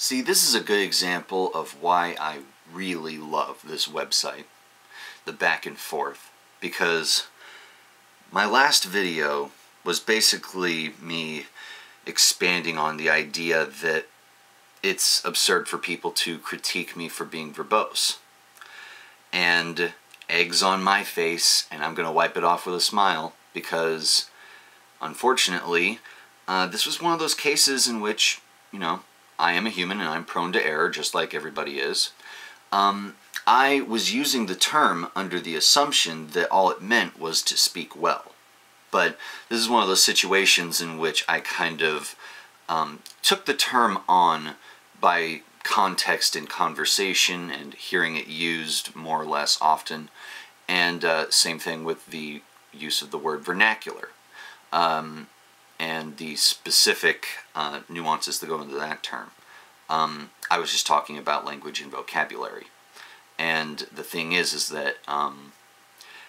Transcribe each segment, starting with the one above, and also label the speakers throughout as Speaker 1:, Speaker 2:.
Speaker 1: See, this is a good example of why I really love this website, the back and forth, because my last video was basically me expanding on the idea that it's absurd for people to critique me for being verbose. And eggs on my face, and I'm going to wipe it off with a smile, because unfortunately, this was one of those cases in which, I am a human and I'm prone to error just like everybody is. I was using the term under the assumption that all it meant was to speak well. But this is one of those situations in which I kind of took the term on by context in conversation and hearing it used more or less often, and same thing with the use of the word vernacular and the specific nuances that go into that term. I was just talking about language and vocabulary, and the thing is that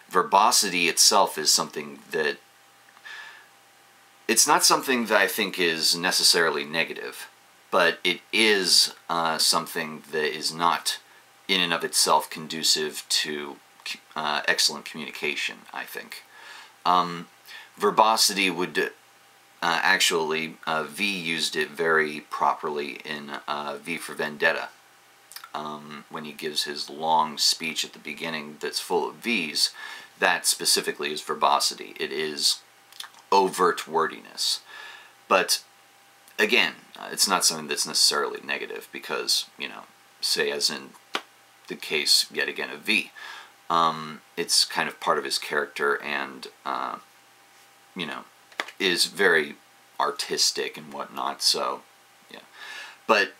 Speaker 1: verbosity itself is something that it's not something that I think is necessarily negative, but it is something that is not in and of itself conducive to excellent communication, I think. Verbosity would actually, V used it very properly in V for Vendetta. When he gives his long speech at the beginning that's full of V's, that specifically is verbosity. It is overt wordiness. But again, it's not something that's necessarily negative because, say as in the case, yet again, of V, it's kind of part of his character and, is very artistic and whatnot, so, yeah. But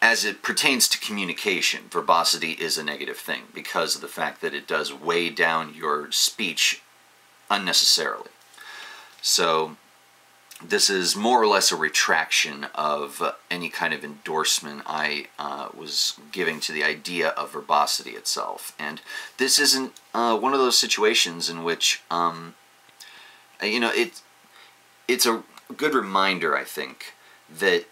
Speaker 1: as it pertains to communication, verbosity is a negative thing because of the fact that it does weigh down your speech unnecessarily. So this is more or less a retraction of any kind of endorsement I was giving to the idea of verbosity itself. And this isn't one of those situations in which, it's a good reminder, I think, that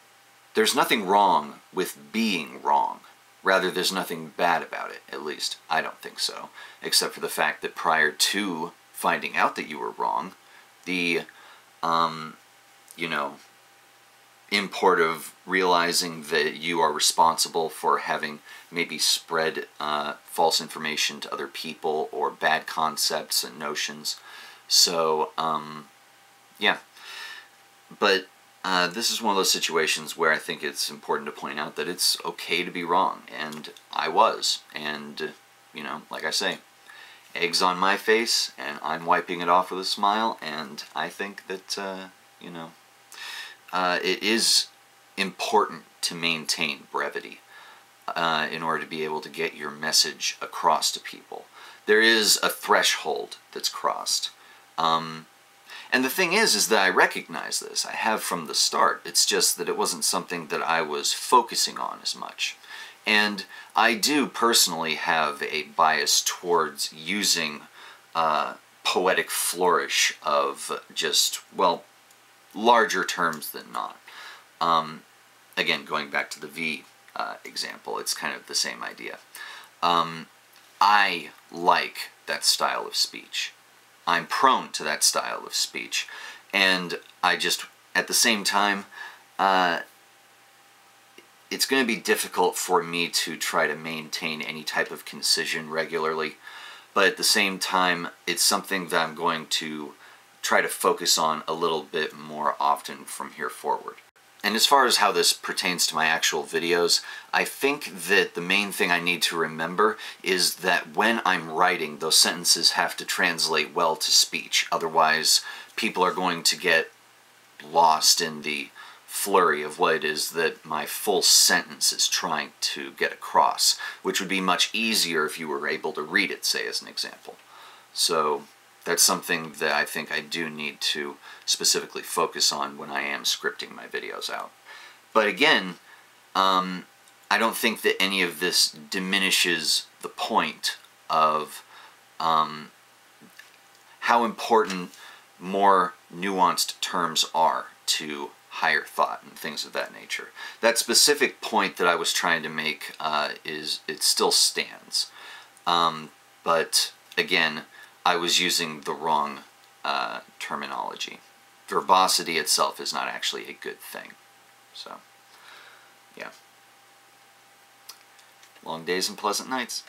Speaker 1: there's nothing wrong with being wrong. Rather, there's nothing bad about it, at least. I don't think so. Except for the fact that prior to finding out that you were wrong, the, import of realizing that you are responsible for having maybe spread false information to other people or bad concepts and notions. So, yeah. But this is one of those situations where I think it's important to point out that it's okay to be wrong, and I was. And, like I say, eggs on my face, and I'm wiping it off with a smile, and I think that, it is important to maintain brevity in order to be able to get your message across to people. There is a threshold that's crossed. And the thing is that I recognize this. I have from the start. It's just that it wasn't something that I was focusing on as much. And I do personally have a bias towards using poetic flourish of just, well, larger terms than not. Again, going back to the V example, it's kind of the same idea. I like that style of speech. I'm prone to that style of speech. And I just, at the same time, it's going to be difficult for me to try to maintain any type of concision regularly. But at the same time, it's something that I'm going to try to focus on a little bit more often from here forward. And as far as how this pertains to my actual videos, I think that the main thing I need to remember is that when I'm writing, those sentences have to translate well to speech. Otherwise, people are going to get lost in the flurry of what it is that my full sentence is trying to get across, which would be much easier if you were able to read it, say, as an example. So that's something that I think I do need to specifically focus on when I am scripting my videos out. But again, I don't think that any of this diminishes the point of how important more nuanced terms are to higher thought and things of that nature. That specific point that I was trying to make it still stands. But again, I was using the wrong terminology. Verbosity itself is not actually a good thing. So, yeah. Long days and pleasant nights.